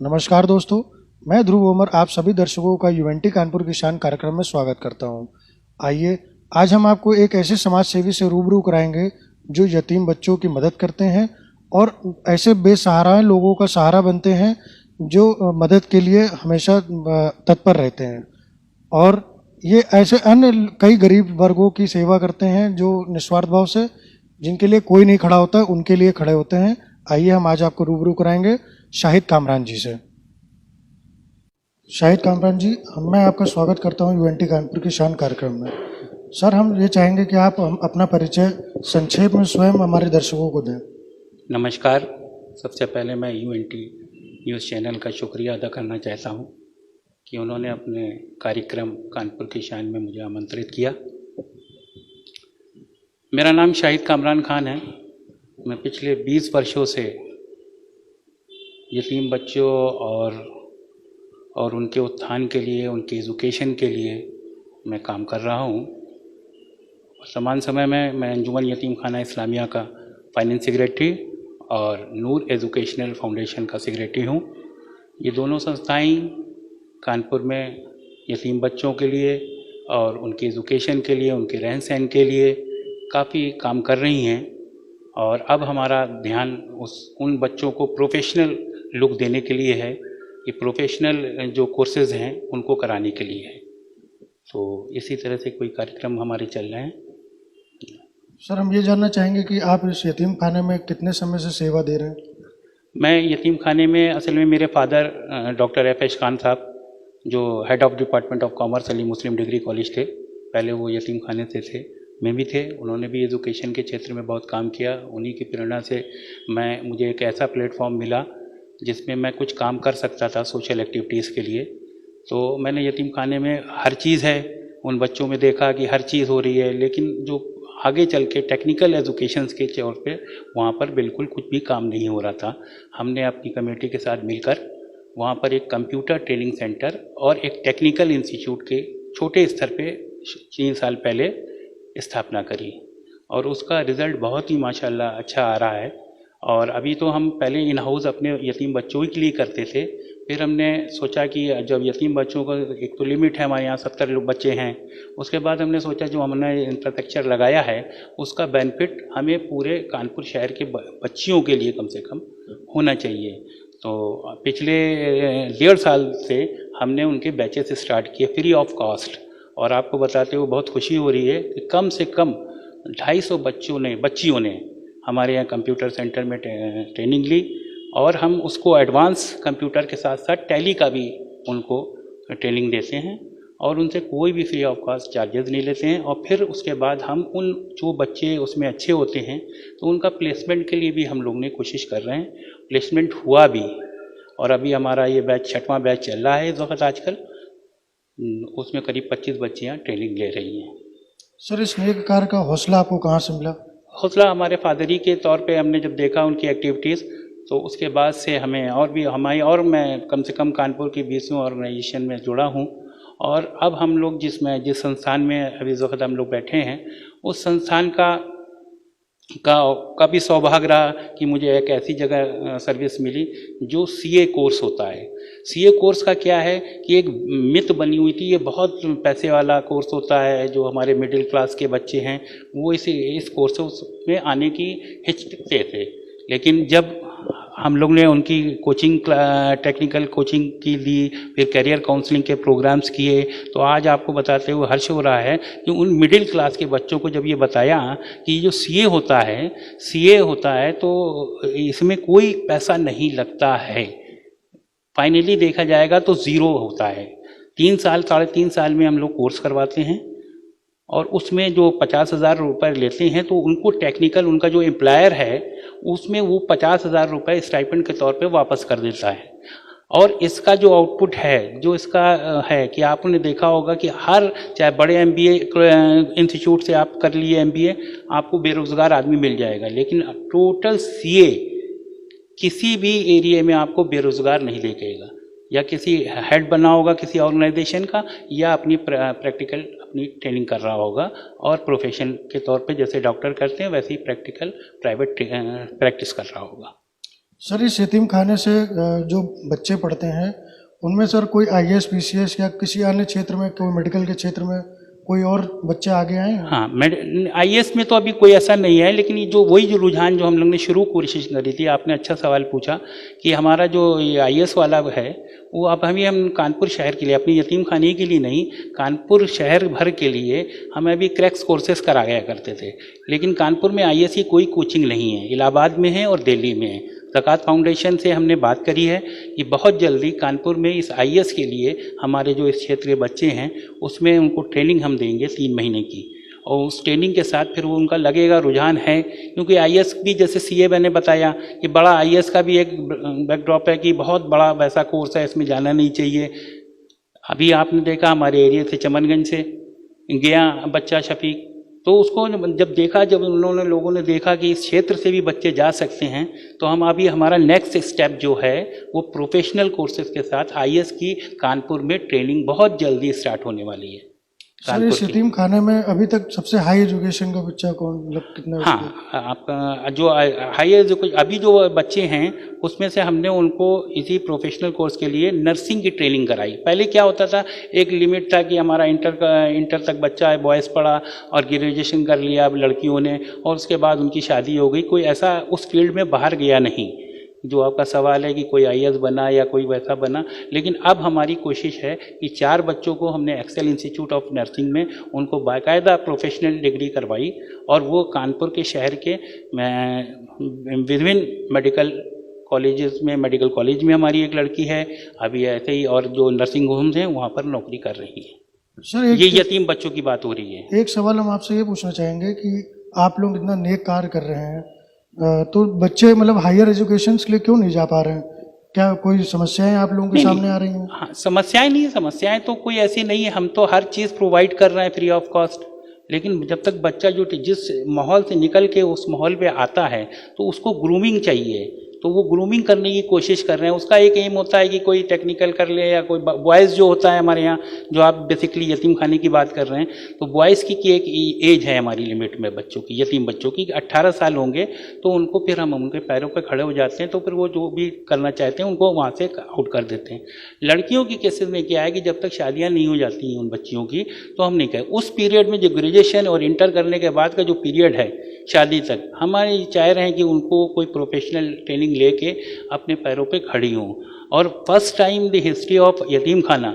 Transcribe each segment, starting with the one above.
नमस्कार दोस्तों, मैं ध्रुव उमर आप सभी दर्शकों का यूएनटी कानपुर की शान कार्यक्रम में स्वागत करता हूं। आइए, आज हम आपको एक ऐसे समाज सेवी से रूबरू कराएंगे जो यतीम बच्चों की मदद करते हैं और ऐसे बेसहारा लोगों का सहारा बनते हैं जो मदद के लिए हमेशा तत्पर रहते हैं। और ये ऐसे अन्य कई गरीब वर्गों की सेवा करते हैं जो निस्वार्थ भाव से, जिनके लिए कोई नहीं खड़ा होता, उनके लिए खड़े होते हैं। आइए हम आज आपको रूबरू कराएंगे शाहिद कामरान जी से। शाहिद कामरान जी, मैं आपका स्वागत करता हूं यूएनटी कानपुर की शान कार्यक्रम में। सर, हम ये चाहेंगे कि आप अपना परिचय संक्षेप में स्वयं हमारे दर्शकों को दें। नमस्कार। सबसे पहले मैं यूएनटी न्यूज़ चैनल का शुक्रिया अदा करना चाहता हूं कि उन्होंने अपने कार्यक्रम कानपुर की शान में मुझे आमंत्रित किया। मेरा नाम शाहिद कामरान खान है। मैं पिछले 20 वर्षों से यतीम बच्चों और उनके उत्थान के लिए, उनके एजुकेशन के लिए मैं काम कर रहा हूँ। समान समय में मैं अंजुमन यतीम खाना इस्लामिया का फाइनेंस सेक्रेटरी और नूर एजुकेशनल फाउंडेशन का सेक्रेटरी हूँ। ये दोनों संस्थाएं कानपुर में यतीम बच्चों के लिए और उनके एजुकेशन के लिए, उनके रहन सहन के लिए काफ़ी काम कर रही हैं। और अब हमारा ध्यान उन बच्चों को प्रोफेशनल लुक देने के लिए है कि प्रोफेशनल जो कोर्सेज हैं उनको कराने के लिए है। तो इसी तरह से कोई कार्यक्रम हमारे चल रहे हैं। सर, हम ये जानना चाहेंगे कि आप इस यतीम खाने में कितने समय से सेवा दे रहे हैं? मैं यतीम खाने में असल में मेरे फादर डॉक्टर एफ.एच. खान साहब, जो head of department of commerce Ali Muslim degree college थे, पहले वो यतीम खाने से थे, मैं भी थे। उन्होंने भी एजुकेशन के क्षेत्र में बहुत काम किया। उन्हीं की प्रेरणा से मुझे एक ऐसा प्लेटफॉर्म मिला जिसमें मैं कुछ काम कर सकता था सोशल एक्टिविटीज़ के लिए। तो मैंने यतीम खाने में हर चीज़ है, उन बच्चों में देखा कि हर चीज़ हो रही है, लेकिन जो आगे चल के टेक्निकल एजुकेशन के तौर पे वहाँ पर बिल्कुल कुछ भी काम नहीं हो रहा था। हमने अपनी कमेटी के साथ मिलकर वहाँ पर एक कंप्यूटर ट्रेनिंग सेंटर और एक टेक्निकल इंस्टीट्यूट के छोटे स्तर पे 3 साल पहले स्थापना करी और उसका रिज़ल्ट बहुत ही माशाल्लाह अच्छा आ रहा है। और अभी तो हम पहले इन हाउस अपने यतीम बच्चों के लिए करते थे, फिर हमने सोचा कि जब यतीम बच्चों का एक तो लिमिट है, हमारे यहाँ 70 लोग बच्चे हैं, उसके बाद हमने सोचा जो हमने इंफ्रास्ट्रक्चर लगाया है उसका बेनिफिट हमें पूरे कानपुर शहर के बच्चियों के लिए कम से कम होना चाहिए। तो पिछले 1.5 साल से हमने उनके बैचेस स्टार्ट किए फ्री ऑफ कॉस्ट। और आपको बताते हुए बहुत खुशी हो रही है कि कम से कम 250 बच्चियों ने हमारे यहाँ कंप्यूटर सेंटर में ट्रेनिंग ली और हम उसको एडवांस कंप्यूटर के साथ साथ टैली का भी उनको ट्रेनिंग देते हैं और उनसे कोई भी फ्री ऑफ कॉस्ट चार्जेस नहीं लेते हैं। और फिर उसके बाद हम उन जो बच्चे उसमें अच्छे होते हैं तो उनका प्लेसमेंट के लिए भी हम लोग ने कोशिश कर रहे हैं। प्लेसमेंट हुआ भी और अभी हमारा ये बैच 6वां बैच चल रहा है इस वक्त आजकल। उसमें करीब 25 बच्चियाँ ट्रेनिंग ले रही हैं। सर, इस नेक कार्य का हौसला आपको कहाँ से मिला? हौसला हमारे फादर ही के तौर पे हमने जब देखा उनकी एक्टिविटीज़, तो उसके बाद से हमें और मैं कम से कम कानपुर की 20वीं ऑर्गेनाइजेशन में जुड़ा हूँ। और अब हम लोग जिस संस्थान में अभी इस वक्त हम लोग बैठे हैं, उस संस्थान का भी सौभाग्य रहा कि मुझे एक ऐसी जगह सर्विस मिली जो सीए कोर्स होता है। सीए कोर्स का क्या है कि एक मिथ बनी हुई थी, ये बहुत पैसे वाला कोर्स होता है, जो हमारे मिडिल क्लास के बच्चे हैं वो इस कोर्स में आने की हिचकते थे। लेकिन जब हम लोग ने उनकी कोचिंग, टेक्निकल कोचिंग की ली, फिर करियर काउंसलिंग के प्रोग्राम्स किए, तो आज आपको बताते हुए हर्ष हो रहा है कि उन मिडिल क्लास के बच्चों को जब ये बताया कि जो सीए होता है तो इसमें कोई पैसा नहीं लगता है, फाइनली देखा जाएगा तो ज़ीरो होता है। 3 साल में हम लोग कोर्स करवाते हैं और उसमें जो 50,000 रुपये लेते हैं तो उनको टेक्निकल, उनका जो एम्प्लॉयर है उसमें वो 50,000 रुपये स्टाइपेंड के तौर पे वापस कर देता है। और इसका जो आउटपुट है, जो इसका है कि आपने देखा होगा कि चाहे बड़े एमबीए इंस्टीट्यूट से आप कर लिए एमबीए, आपको बेरोजगार आदमी मिल जाएगा, लेकिन टोटल सीए किसी भी एरिया में आपको बेरोजगार नहीं देखेगा। या किसी हेड बना होगा किसी ऑर्गेनाइजेशन का, या अपनी प्रैक्टिकल अपनी ट्रेनिंग कर रहा होगा और प्रोफेशन के तौर पे जैसे डॉक्टर करते हैं वैसे ही प्रैक्टिकल प्राइवेट प्रैक्टिस कर रहा होगा। सर इस यतीम खाने से जो बच्चे पढ़ते हैं उनमें सर कोई आईएएस पीसीएस या किसी अन्य क्षेत्र में, कोई मेडिकल के क्षेत्र में कोई और बच्चे आगे आए हैं? हाँ, आईएएस में तो अभी कोई ऐसा नहीं है, लेकिन ये जो वही जो रुझान जो हम लोग ने शुरू कोशिश करी थी, आपने अच्छा सवाल पूछा कि हमारा जो ये आईएएस वाला है वो अब हम कानपुर शहर के लिए, अपनी यतीम खाने के लिए नहीं, कानपुर शहर भर के लिए हम अभी क्रैक्स कोर्सेज कराया करते थे। लेकिन कानपुर में आईएएस की कोई कोचिंग नहीं है, इलाहाबाद में है और दिल्ली में है। ज़कात फाउंडेशन से हमने बात करी है कि बहुत जल्दी कानपुर में इस आईएएस के लिए हमारे जो इस क्षेत्र के बच्चे हैं उसमें उनको ट्रेनिंग हम देंगे 3 महीने की, और उस ट्रेनिंग के साथ फिर वो उनका लगेगा रुझान है, क्योंकि आईएएस भी जैसे सीए मैंने बताया कि बड़ा आईएएस का भी एक बैकड्रॉप है कि बहुत बड़ा वैसा कोर्स है, इसमें जाना नहीं चाहिए। अभी आपने देखा हमारे एरिया से चमनगंज से गया बच्चा शफीक, तो उसको जब देखा, जब उन्होंने लोगों ने देखा कि इस क्षेत्र से भी बच्चे जा सकते हैं, तो हम अभी हमारा नेक्स्ट स्टेप जो है वो प्रोफेशनल कोर्सेज के साथ आईएएस की कानपुर में ट्रेनिंग बहुत जल्दी स्टार्ट होने वाली है। सर इस यतीम खाने में अभी तक सबसे हाई एजुकेशन का बच्चा कौन, मतलब कितने? हाँ, आपका जो हाई एजुकेशन अभी जो बच्चे हैं उसमें से हमने उनको इसी प्रोफेशनल कोर्स के लिए नर्सिंग की ट्रेनिंग कराई। पहले क्या होता था, एक लिमिट था कि हमारा इंटर तक बच्चा है, बॉयज़ पढ़ा और ग्रेजुएशन कर लिया अब लड़कियों ने, और उसके बाद उनकी शादी हो गई, कोई ऐसा उस फील्ड में बाहर गया नहीं। जो आपका सवाल है कि कोई आईएएस बना या कोई वैसा बना, लेकिन अब हमारी कोशिश है कि 4 बच्चों को हमने एक्सेल इंस्टीट्यूट ऑफ नर्सिंग में उनको बाकायदा प्रोफेशनल डिग्री करवाई, और वो कानपुर के शहर के विभिन्न मेडिकल कॉलेजेस में, मेडिकल कॉलेज में हमारी एक लड़की है अभी ऐसे ही, और जो नर्सिंग होम्स हैं वहाँ पर नौकरी कर रही है। सर ये यतीम बच्चों की बात हो रही है। एक सवाल हम आपसे ये पूछना चाहेंगे कि आप लोग इतना नेक कार्य कर रहे हैं, तो बच्चे मतलब हायर एजुकेशन के लिए क्यों नहीं जा पा रहे हैं? क्या कोई समस्याएं आप लोगों के सामने आ रही हैं? हाँ, समस्याएं नहीं, समस्याएं तो कोई ऐसी नहीं है, हम तो हर चीज़ प्रोवाइड कर रहे हैं फ्री ऑफ कॉस्ट। लेकिन जब तक बच्चा जो जिस माहौल से निकल के उस माहौल पे आता है तो उसको ग्रूमिंग चाहिए, तो वो ग्रूमिंग करने की कोशिश कर रहे हैं। उसका एक एम होता है कि कोई टेक्निकल कर ले, या कोई बॉयज़ जो होता है हमारे यहाँ, जो आप बेसिकली यतीम खाने की बात कर रहे हैं, तो बॉयज़ की एक एज है हमारी लिमिट में बच्चों की, यतीम बच्चों की 18 साल होंगे तो उनको फिर हम उनके पैरों पर खड़े हो जाते हैं, तो फिर वो जो भी करना चाहते हैं उनको वहाँ से आउट कर देते हैं। लड़कियों की केसेस में क्या है कि जब तक शादियाँ नहीं हो जाती हैं उन बच्चियों की, तो हम नहीं कहें उस पीरियड में, जो ग्रेजुएशन और इंटर करने के बाद का जो पीरियड है शादी तक, हमारे चाह रहे हैं कि उनको कोई प्रोफेशनल ट्रेनिंग लेके अपने पैरों पे खड़ी हों। और first time the history of यतीम खाना,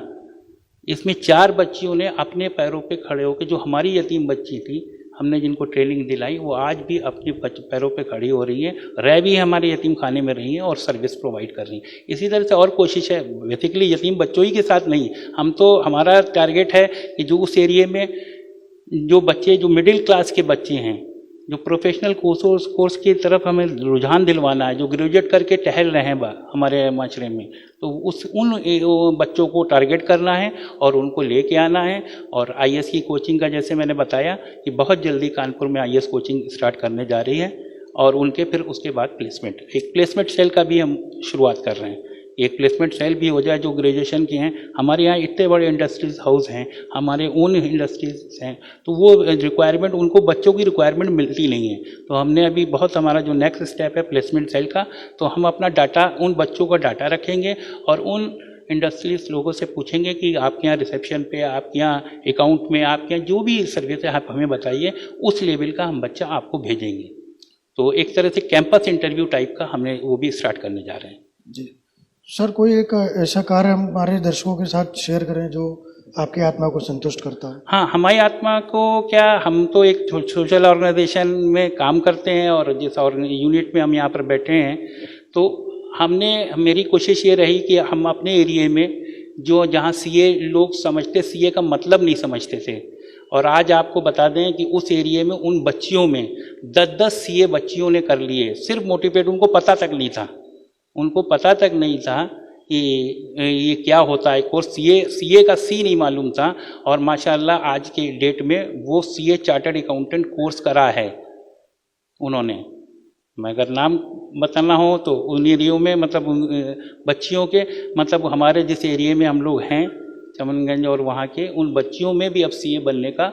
इसमें 4 बच्चियों ने अपने पैरों पे खड़े होकर, जो हमारी यतीम बच्ची थी हमने जिनको ट्रेनिंग दिलाई, वो आज भी अपने पैरों पे खड़ी हो रही हैं, रह भी हमारे यतीम खाने में रही हैं और सर्विस प्रोवाइड कर रही हैं। इसी तरह से और कोशिश है, बेसिकली यतीम बच्चों ही के साथ नहीं, हम तो, हमारा टारगेट है कि जो उस एरिए में जो बच्चे, जो मिडिल क्लास के बच्चे हैं, जो प्रोफेशनल कोर्स की तरफ हमें रुझान दिलवाना है, जो ग्रेजुएट करके टहल रहे हैं हमारे माशरे में, तो उन बच्चों को टारगेट करना है और उनको लेके आना है। और आईएएस की कोचिंग का, जैसे मैंने बताया कि बहुत जल्दी कानपुर में आईएएस कोचिंग स्टार्ट करने जा रही है, और उनके फिर उसके बाद प्लेसमेंट, एक प्लेसमेंट सेल का भी हम शुरुआत कर रहे हैं। एक प्लेसमेंट सेल भी हो जाए जो ग्रेजुएशन के हैं। हमारे यहाँ इतने बड़े इंडस्ट्रीज हाउस हैं, हमारे ओन इंडस्ट्रीज हैं, तो वो रिक्वायरमेंट, उनको बच्चों की रिक्वायरमेंट मिलती नहीं है। तो हमने अभी बहुत, हमारा जो नेक्स्ट स्टेप है प्लेसमेंट सेल का, तो हम अपना डाटा, उन बच्चों का डाटा रखेंगे और उन इंडस्ट्रीज लोगों से पूछेंगे कि आपके यहाँ रिसेप्शन पे, आपके यहाँ अकाउंट में, आपके यहाँ जो भी सर्विस है आप हमें बताइए, उस लेवल का हम बच्चा आपको भेजेंगे। तो एक तरह से कैंपस इंटरव्यू टाइप का हमने वो भी स्टार्ट करने जा रहे हैं। जी सर, कोई एक ऐसा कार्य हमारे दर्शकों के साथ शेयर करें जो आपकी आत्मा को संतुष्ट करता है? हाँ, हमारी आत्मा को क्या, हम तो एक सोशल ऑर्गेनाइजेशन में काम करते हैं, और जिस यूनिट में हम यहाँ पर बैठे हैं, तो मेरी कोशिश ये रही कि हम अपने एरिए में, जो जहाँ सीए लोग समझते, सीए का मतलब नहीं समझते थे, और आज आपको बता दें कि उस एरिए में उन बच्चियों में 10-10 सीए बच्चियों ने कर लिए, सिर्फ मोटिवेट, उनको पता तक नहीं था, उनको पता तक नहीं था कि ये क्या होता है कोर्स, सीए का सी नहीं मालूम था, और माशाल्लाह आज के डेट में वो सीए चार्टर्ड अकाउंटेंट कोर्स करा है उन्होंने। मैं अगर नाम बताना हो तो उन एरियो में, मतलब बच्चियों के, मतलब हमारे जिस एरिए में हम लोग हैं चमनगंज, और वहाँ के उन बच्चियों में भी अब सीए बनने का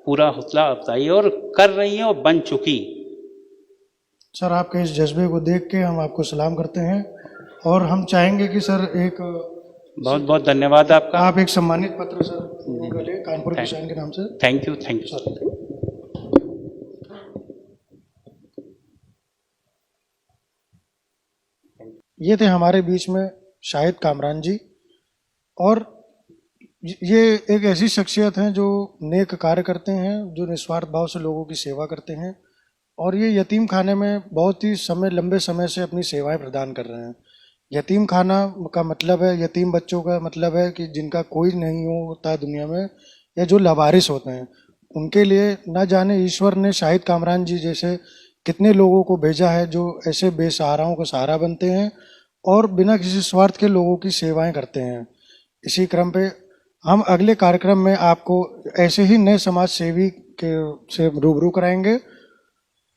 पूरा हौसला अफजाई और कर रही हैं और बन चुकी। सर आपके इस जज्बे को देख के हम आपको सलाम करते हैं और हम चाहेंगे कि सर एक बहुत बहुत धन्यवाद आपका। आप एक सम्मानित पत्र सर निकाले कानपुर किसान के नाम से। Thank you sir. ये थे हमारे बीच में शाहिद कामरान जी, और ये एक ऐसी शख्सियत हैं जो नेक कार्य करते हैं, जो निस्वार्थ भाव से लोगों की सेवा करते हैं, और ये यतीम खाने में बहुत ही लंबे समय से अपनी सेवाएं प्रदान कर रहे हैं। यतीम खाना का मतलब है, यतीम बच्चों का मतलब है कि जिनका कोई नहीं होता दुनिया में, या जो लावारिस होते हैं, उनके लिए न जाने ईश्वर ने शाहिद कामरान जी जैसे कितने लोगों को भेजा है जो ऐसे बेसहाराओं का सहारा बनते हैं और बिना किसी स्वार्थ के लोगों की सेवाएं करते हैं। इसी क्रम पे हम अगले कार्यक्रम में आपको ऐसे ही नए समाज सेवी के से रूबरू कराएंगे,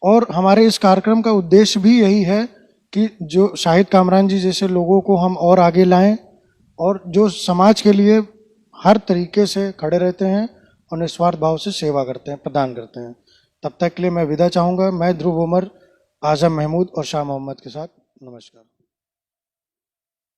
और हमारे इस कार्यक्रम का उद्देश्य भी यही है कि जो शाहिद कामरान जी जैसे लोगों को हम और आगे लाएं, और जो समाज के लिए हर तरीके से खड़े रहते हैं और निस्वार्थ भाव से सेवा करते हैं, प्रदान करते हैं। तब तक के लिए मैं विदा चाहूँगा। मैं ध्रुव उमर, आजम महमूद और शाह मोहम्मद के साथ नमस्कार।